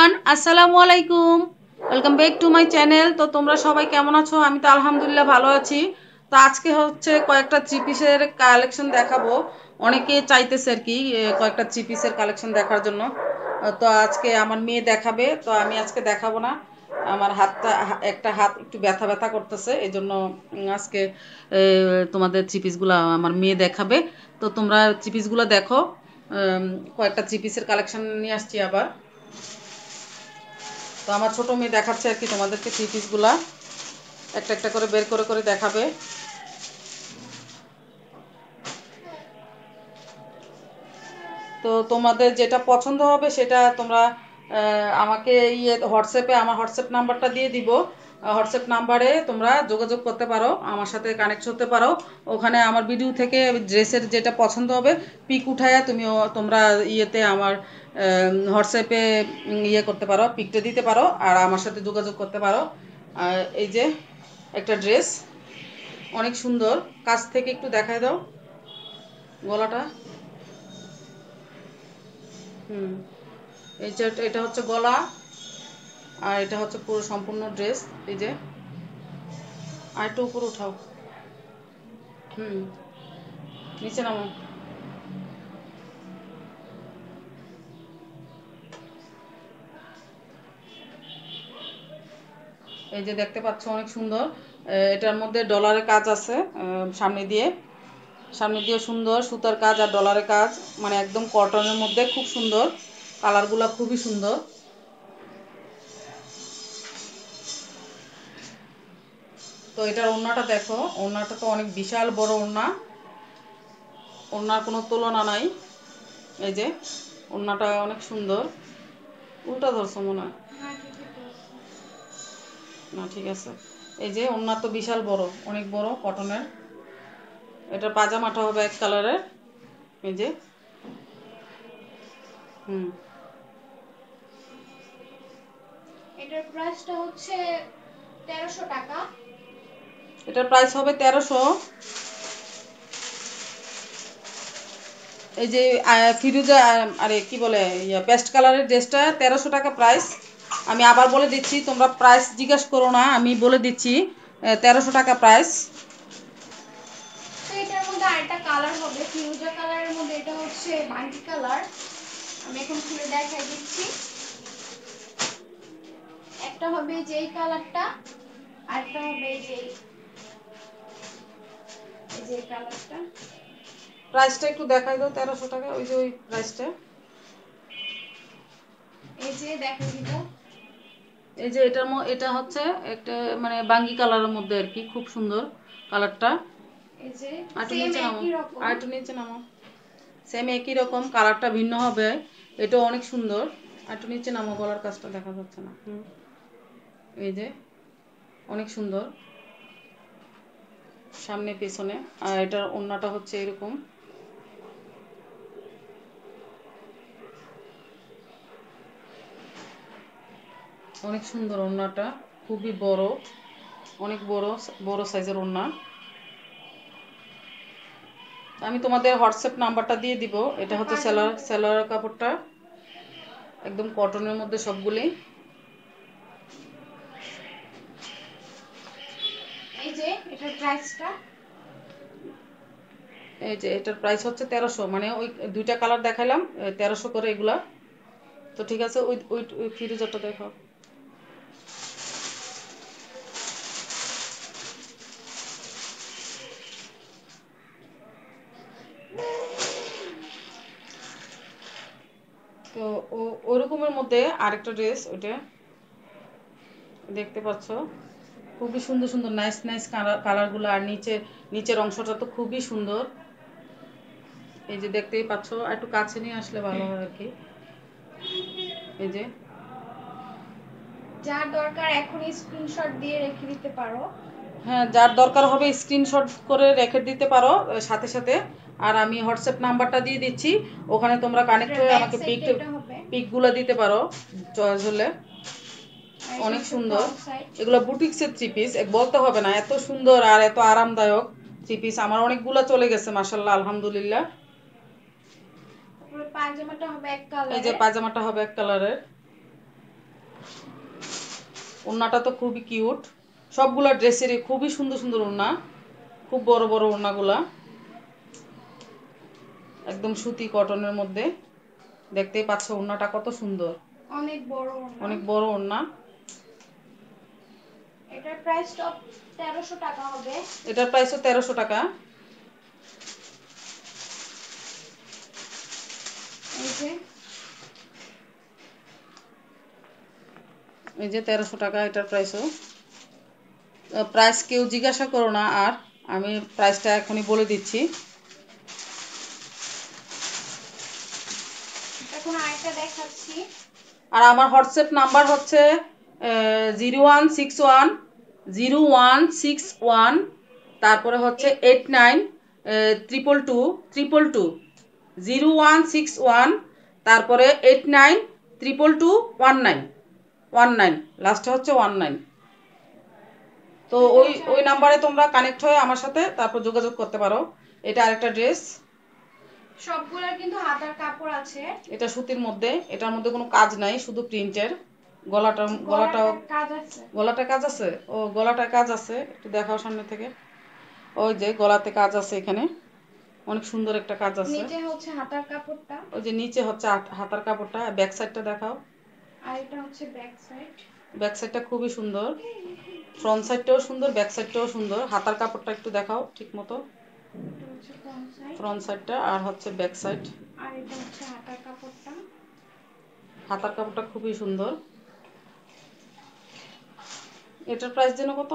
Everyone, আসসালামু আলাইকুম। Welcome back to my channel. তো তোমরা সবাই কেমন আছো? আমি তো আলহামদুলিল্লাহ ভালো আছি। তো আজকে হচ্ছে কয়েকটা থ্রি পিসের কালেকশন দেখাবো। অনেকে চাইতেছে আর কি কয়েকটা থ্রি পিসের কালেকশন দেখার জন্য। তো আজকে আমার মেয়ে দেখাবে, তো আমি আজকে দেখাবো না। আমার একটা হাত একটু ব্যথা ব্যথা করতেছে, এই জন্য আজকে তোমাদের থ্রি পিসগুলো আমার মেয়ে দেখাবে। তো তোমরা থ্রি পিসগুলো দেখো। কয়েকটা থ্রি পিসের কালেকশন নিয়ে আসছি আবার। তো আমার ছোট মেয়ে দেখাচ্ছে আর কি তোমাদেরকে থ্রি পিসগুলা একটা একটা করে বের করে করে দেখাবে। তো তোমাদের যেটা পছন্দ হবে সেটা তোমরা আমাকে হোয়াটসঅ্যাপে আমার হোয়াটসঅ্যাপ নাম্বারটা দিয়ে দিব। হোয়াটসঅ্যাপ নাম্বারে তোমরা যোগাযোগ করতে পারো, আমার সাথে কানেক্ট হতে পারো। ওখানে আমার ভিডিও থেকে ড্রেসের যেটা পছন্দ হবে পিক উঠায়া তোমরা আমার হোয়াটসঅ্যাপে করতে পারো, পিকটা দিতে পারো আর আমার সাথে যোগাযোগ করতে পারো। আর এই যে একটা ড্রেস অনেক সুন্দর, কাছ থেকে একটু দেখায় দাও গলাটা। হুম, এটা হচ্ছে গলা, আর এটা হচ্ছে পুরো সম্পূর্ণ ড্রেস। এই যে আর একটু উপরে উঠাও। হুম, নিচে নামো। এই যে দেখতে পাচ্ছ অনেক সুন্দর। এটার মধ্যে ডলারের কাজ আছে। সামনে দিয়ে সুন্দর সুতার কাজ আর ডলারের কাজ, মানে একদম কটনের মধ্যে খুব সুন্দর। কালারগুলো খুবই সুন্দর। তো এটার ওড়নাটা দেখো, ওড়নাটা তো অনেক বিশাল বড় ওড়না, ওড়নার কোনো তুলনা নাই। এই যে ওড়নাটা অনেক সুন্দর। উল্টা ধরছো মনে হয়। না, ঠিক আছে। এই যে ওড়না তো বিশাল বড়, অনেক বড় কটনের। এটার পাজামাটা হবে এক কালারের। এই যে হুম, এটার প্রাইসটা হচ্ছে 1300 টাকা। এটার প্রাইস হবে 1300। এই যে ফিরোজা, আরে কি বলে, পেস্ট কালারের ড্রেসটা 1300 টাকা প্রাইস। আমি আবার বলে দিচ্ছি, তোমরা প্রাইস জিজ্ঞাসা করো না, আমি বলে দিচ্ছি 1300 টাকা প্রাইস। তো এটার মধ্যে আরেকটা কালার হবে ফিরোজা কালারের মধ্যে, এটা হচ্ছে মাল্টি কালার। আমি এখন খুলে দেখাই দিচ্ছি। একটা হবে যেই কালারটা, আরেকটা হবে এই যে কালারটা। প্রাইসটা একটু দেখাই দাও, 1300 টাকা, ওই যে ওই প্রাইসটা। এই যে দেখাই দিব। এই যে এটা হচ্ছে একটা মানে বাঙ্গি কালারের মধ্যে আর কি, খুব সুন্দর কালারটা। এই যে আর একটু সেম নিচে নামো, একই রকম। আর একটু নিচে নামো। সেম একই রকম, কালারটা ভিন্ন হবে। এটা অনেক সুন্দর। আর একটু নিচে নামো, গলার কাজটা দেখা যাচ্ছে না। এই যে অনেক সুন্দর, সামনে পেছনে। আর এটার ওড়নাটা হচ্ছে এরকম। অনেক সুন্দর ওড়নাটা, খুবই বড়, অনেক বড়, বড় সাইজের ওড়না। আমি তোমাদের হোয়াটসঅ্যাপ নাম্বারটা দিয়ে দিব। এটা হচ্ছে সেলার কাপড়টা, একদম কটনের মধ্যে সবগুলি। এই যে এটার প্রাইসটা, এই যে এটার প্রাইস হচ্ছে 1300, মানে ওই দুইটা কালার দেখালাম 1300 করে এগুলা। তো ঠিক আছে, ওই ওই ওই ফিরোজাটা দেখো। তো ওই রকমের মধ্যে আরেকটা ড্রেস, ওইটা দেখতে পাচ্ছ। খুবই সুন্দর সুন্দর নাইস নাইস কালারগুলো। আর নিচের অংশটা তো খুবই সুন্দর। এই যে দেখতেই পাচ্ছ, আর একটু কাছে নিয়ে আসলে ভালো হয় আর কি। এই যে যার দরকার এখনই স্ক্রিনশট দিয়ে রেখে দিতে পারো। হ্যাঁ, যার দরকার হবে স্ক্রিনশট করে রেখে দিতে পারো সাথে সাথে। আর আমি হোয়াটসঅ্যাপ নাম্বারটা দিয়ে দিচ্ছি, ওখানে তোমরা কানেক্ট এটার হয়ে ব্যাক আমাকে সাইডটা এটা হবে। পিকগুলো দিতে পারো চয়েস হলে। আর এটা অনেক হচ্ছে সুন্দর। Front side. এগুলো বুটিক্সের থ্রি পিস, বলতে হবে না, এত সুন্দর আর এত আরামদায়ক থ্রি পিস। আমার অনেকগুলো চলে গেছে মাশাল্লাহ, আলহামদুলিল্লাহ। তারপরে পায়জামাটা হবে এক এই যে কালারের। পায়জামাটা হবে এক কালারের। ওড়নাটা তো খুবই কিউট, সবগুলা ড্রেসেরই খুবই সুন্দর সুন্দর ওড়না, খুব বড় বড় ওড়নাগুলা, একদম সুতি কটনের মধ্যে। দেখতেই পাচ্ছ ওড়নাটা কত সুন্দর, অনেক বড় ওড়না। অনেক বড় ওড়না। এটার প্রাইসটা 1300 টাকা হবে। এটার প্রাইসও 1300 টাকা। এই যে 1300 টাকা এটার প্রাইসও। প্রাইস কেউ জিজ্ঞাসা করো না, আর আমি প্রাইসটা এখনই বলে দিচ্ছি। এখন আরেকটা দেখাচ্ছি। আর আমার হোয়াটসঅ্যাপ নাম্বার হচ্ছে 0161 তারপরে হচ্ছে 892222 0161 তারপরে 89222219 লাস্টে হচ্ছে 19। তো ওই নাম্বারে তোমরা কানেক্ট হয়ে আমার সাথে তারপর যোগাযোগ করতে পারো। এটা আরেকটা ড্রেস, সবগুলোর কিন্তু হাতার কাপড় আছে। এটা সুতির মধ্যে, এটার মধ্যে কোনো কাজ নাই, শুধু প্রিন্টের। গলাটাও কাজ আছে। গলাটা কাজ আছে, ও গলাটা কাজ আছে, একটু দেখাও সামনে থেকে। ওই যে গলাতে কাজ আছে, এখানে অনেক সুন্দর একটা কাজ আছে। নিচে হচ্ছে হাতার কাপড়টা, ওই যে নিচে হচ্ছে হাতার কাপড়টা। ব্যাক সাইডটা দেখাও। আর এটা হচ্ছে ব্যাক সাইড। ব্যাক সাইডটা খুবই সুন্দর, ফ্রন্ট সাইডটাও সুন্দর, ব্যাক সাইডটাও সুন্দর। হাতার কাপড়টা একটু দেখাও ঠিক মতো। এটা হচ্ছে ফ্রন্ট সাইডটা আর হচ্ছে ব্যাক সাইড। আর এটা হচ্ছে হাতার কাপড়টা। হাতার কাপড়টা খুবই সুন্দর। এটার প্রাইস যেন কত?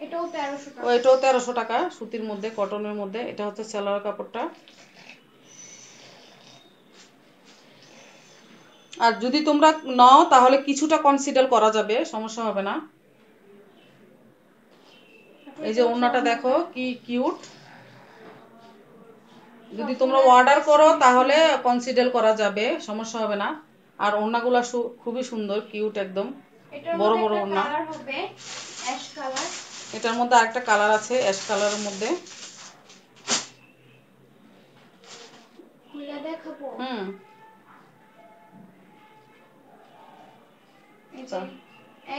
এটাও 1300 টাকা। এটাও 1300 টাকা, সুতির মধ্যে, কটনের মধ্যে। এটা হচ্ছে সালোয়ার কাপড়টা। আর যদি তোমরা নাও তাহলে কিছুটা কনসিডার করা যাবে, সমস্যা হবে না। এই যে ওড়নাটা দেখো কি কিউট। যদি তোমরা অর্ডার করো তাহলে কনসিডার করা যাবে, সমস্যা হবে না। আর ওড়নাগুলো খুবই সুন্দর, কিউট একদম, বড় বড় ওড়না। কালার হবে অ্যাশ কালার। এটার মধ্যে আরেকটা কালার আছে অ্যাশ কালারের মধ্যে। খুলে দেখাবো।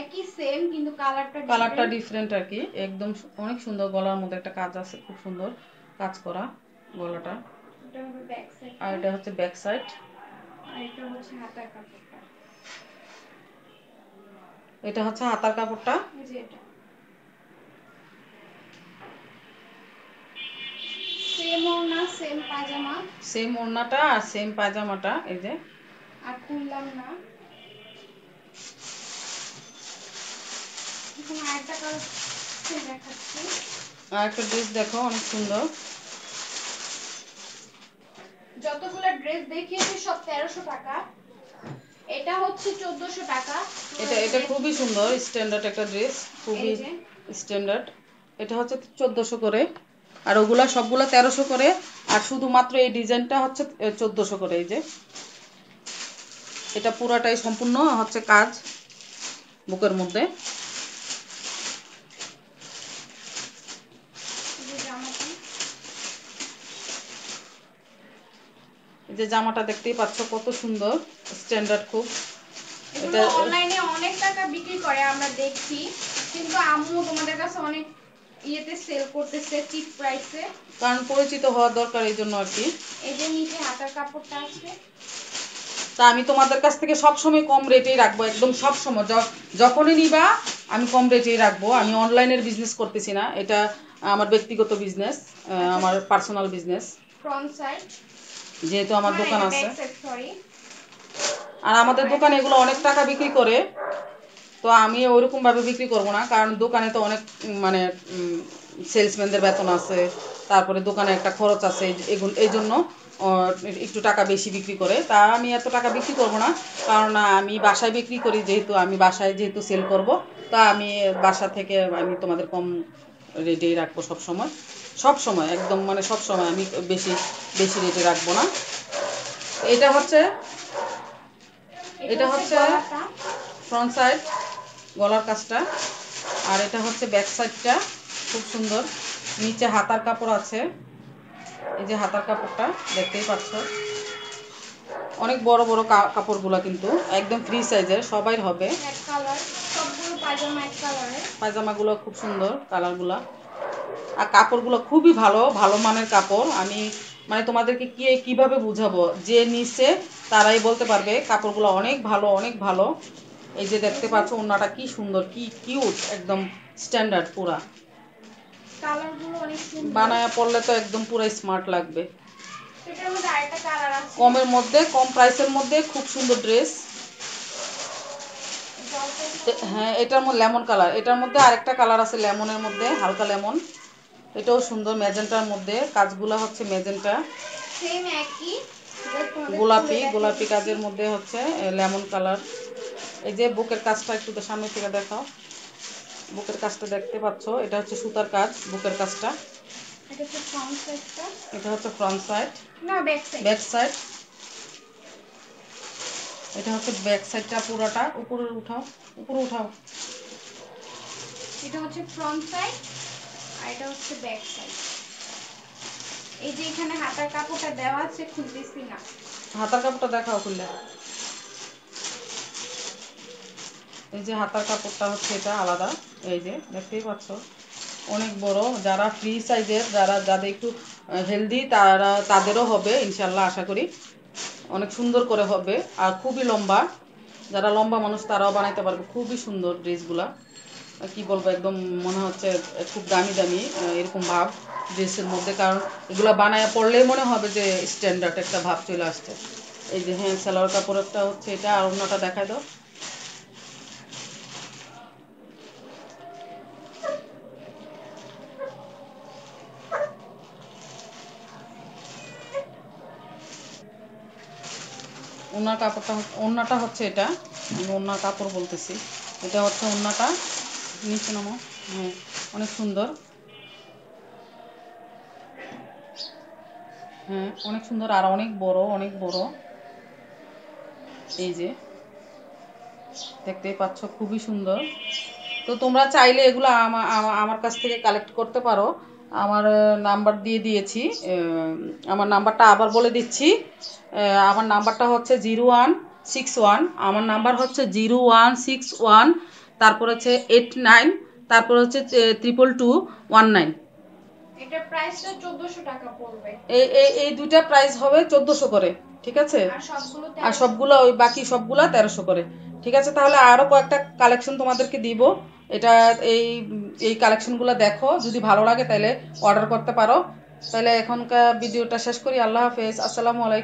একই সেম কিন্তু কালারটা ডিফারেন্ট আর কি, একদম অনেক সুন্দর। গলার মধ্যে একটা কাজ আছে, খুব সুন্দর কাজ করা গলাটা। আর এটা হচ্ছে ব্যাক সাইড, আর এটা হচ্ছে হাতার কাপড়টা। এটা হচ্ছে হাতার কাপড়টা। এই যে এটা সেম ওড়না, সেম পায়জামা, সেম ওড়নাটা আর সেম পায়জামাটা। এই যে আর খুললাম না। এখন আরেকটা কালার দেখাচ্ছি। আর একটা ড্রেস দেখো, অনেক সুন্দর। যতগুলো ড্রেস দেখিয়েছি সব 1300 টাকা। এটা হচ্ছে 1400 টাকা। এটা খুবই সুন্দর, স্ট্যান্ডার্ড একটা ড্রেস, খুবই স্ট্যান্ডার্ড। এটা হচ্ছে 1400 করে, আর ওগুলা সবগুলা 1300 করে। আর শুধুমাত্র এই ডিজাইনটা হচ্ছে 1400 করে। এই যে এটা পুরাটাই সম্পূর্ণ হচ্ছে কাজ বুকের মধ্যে। এই যে জামাটা দেখতেই পাচ্ছ কত সুন্দর, স্ট্যান্ডার্ড খুব। এটা অনলাইনে অনেক টাকা বিক্রি করে আমরা দেখি, কিন্তু আম্মু তোমাদের কাছে অনেক ইয়েতে সেল করতেছে চিপ প্রাইসে, কারণ পরিচিত হওয়া দরকার, এই জন্য আর কি। এই যে নিচে হাতার কাপড়টা আছে। তা আমি তোমাদের কাছ থেকে সবসময় কম রেটেই রাখবো, একদম সবসময়। যখনই নিবা আমি কম রেটেই রাখবো। আমি অনলাইনের বিজনেস করতেছি না, এটা আমার ব্যক্তিগত বিজনেস, আমার পার্সোনাল বিজনেস। ফ্রন্ট সাইড যেহেতু আমার দোকান আছে, সরি, আর আমাদের দোকানে এগুলো অনেক টাকা বিক্রি করে, তো আমি ওইরকম ভাবে বিক্রি করব না, কারণ দোকানে তো অনেক মানে সেলসম্যানদের বেতন আছে, তারপরে দোকানে একটা খরচ আছে, এই জন্য একটু টাকা বেশি বিক্রি করে। তা আমি এত টাকা বিক্রি করব না, কারণ আমি বাসায় বিক্রি করি, যেহেতু আমি বাসায় যেহেতু সেল করব, তা আমি বাসা থেকে আমি তোমাদের কম রেটেই রাখবো সবসময়। সবসময় একদম মানে সবসময় আমি বেশি বেশি রেটে রাখবো না। এটা হচ্ছে ফ্রন্ট সাইড, গলার কাজটা। আর এটা হচ্ছে ব্যাক সাইডটা, খুব সুন্দর। নিচে হাতার কাপড় আছে, এই যে হাতার কাপড়টা দেখতেই পাচ্ছ, অনেক বড় বড় কাপড়গুলো, কিন্তু একদম ফ্রি সাইজের, সবাই হবে। এক কালার, সবগুলো পায়জামা এক কালারের। পায়জামাগুলো খুব সুন্দর কালারগুলো, আর কাপড়গুলো খুবই ভালো, ভালো মানের কাপড়। আমি মানে তোমাদেরকে কিভাবে বুঝাবো, যে নিচ্ছে তারাই বলতে পারবে কাপড়গুলো অনেক ভালো, অনেক ভালো। এই যে দেখতে পাচ্ছ ওড়নাটা কি সুন্দর, কি কিউট, একদম স্ট্যান্ডার্ড পুরা। কালারগুলো অনেক সুন্দর, বানায়া পরলে তো একদম পুরো স্মার্ট লাগবে। এটার মধ্যে আরেকটা কালার আছে, কমের মধ্যে, কম প্রাইসের মধ্যে খুব সুন্দর ড্রেস। হ্যাঁ, এটার মধ্যে লেমন কালার, এটার মধ্যে আরেকটা কালার আছে লেমনের মধ্যে, হালকা লেমন, এটাও সুন্দর। ম্যাজেন্টার মধ্যে কাজগুলো হচ্ছে ম্যাজেন্টা, সেম একই, গোলাপি গোলাপি কাজের মধ্যে হচ্ছে লেমন কালার। এই যে বুকের কাজটা একটু সামনে থেকে দেখাও, বুকের কাজটা দেখতে পাচ্ছ, এটা হচ্ছে সুতার কাজ, বুকের কাজটা। এটা হচ্ছে ফ্রন্ট সাইডটা, এটা হচ্ছে ফ্রন্ট সাইড, না ব্যাক সাইড, ব্যাক সাইড। এটা হচ্ছে ব্যাক সাইডটা পুরোটা, উপরে উঠাও, উপরে উঠাও। এটা হচ্ছে ফ্রন্ট সাইড আর এটা হচ্ছে ব্যাক সাইড। এই যে এখানে হাতার কাপড়টা দেওয়া আছে, খুলতেছি না, হাতার কাপড়টা দেখাও খুললে। এই যে হাতার কাপড়টা হচ্ছে এটা আলাদা, এই যে দেখতেই পাচ্ছ, অনেক বড়। যারা ফ্রি সাইজের, যাদের একটু হেলদি, তাদেরও হবে ইনশাল্লাহ, আশা করি অনেক সুন্দর করে হবে। আর খুবই লম্বা, যারা লম্বা মানুষ তারাও বানাইতে পারবে, খুবই সুন্দর ড্রেসগুলা। কি বলবো, একদম মনে হচ্ছে খুব দামি দামি এরকম ভাব ড্রেসের মধ্যে, কারণ এগুলো বানায় পড়লেই মনে হবে যে স্ট্যান্ডার্ড একটা ভাব চলে আসছে। এই যে হ্যাঁ, সালোয়ার কাপড়টা হচ্ছে এটা, আর অন্যটা দেখাই দাও। ওড়নাটা হচ্ছে এটা, আমি ওড়নার কাপড় বলতেছি, এটা হচ্ছে ওড়নাটা, নিচে নামো। হ্যাঁ, অনেক সুন্দর, হ্যাঁ অনেক সুন্দর, আর অনেক বড়, অনেক বড়। এই যে দেখতেই পাচ্ছ, খুবই সুন্দর। তো তোমরা চাইলে এগুলো আমার কাছ থেকে কালেক্ট করতে পারো। আমার নাম্বার দিয়ে দিয়েছি, আমার নাম্বারটা আবার বলে দিচ্ছি। আমার নাম্বারটা হচ্ছে 0161, আমার নাম্বার হচ্ছে 0161, তারপর হচ্ছে 89, তারপর হচ্ছে 22219। এটার প্রাইসটা 1400 টাকা পড়বে। এই এই এই দুইটা প্রাইস হবে 1400 করে, ঠিক আছে। আর সবগুলো ওই বাকি সবগুলা 1300 করে, ঠিক আছে। তাহলে আরো কয়েকটা কালেকশন তোমাদেরকে দিব, এটা এই এই কালেকশনগুলো দেখো, যদি ভালো লাগে তাহলে অর্ডার করতে পারো। তাহলে এখনকার ভিডিওটা শেষ করি। আল্লাহ হাফেজ, আসসালামু আলাইকুম।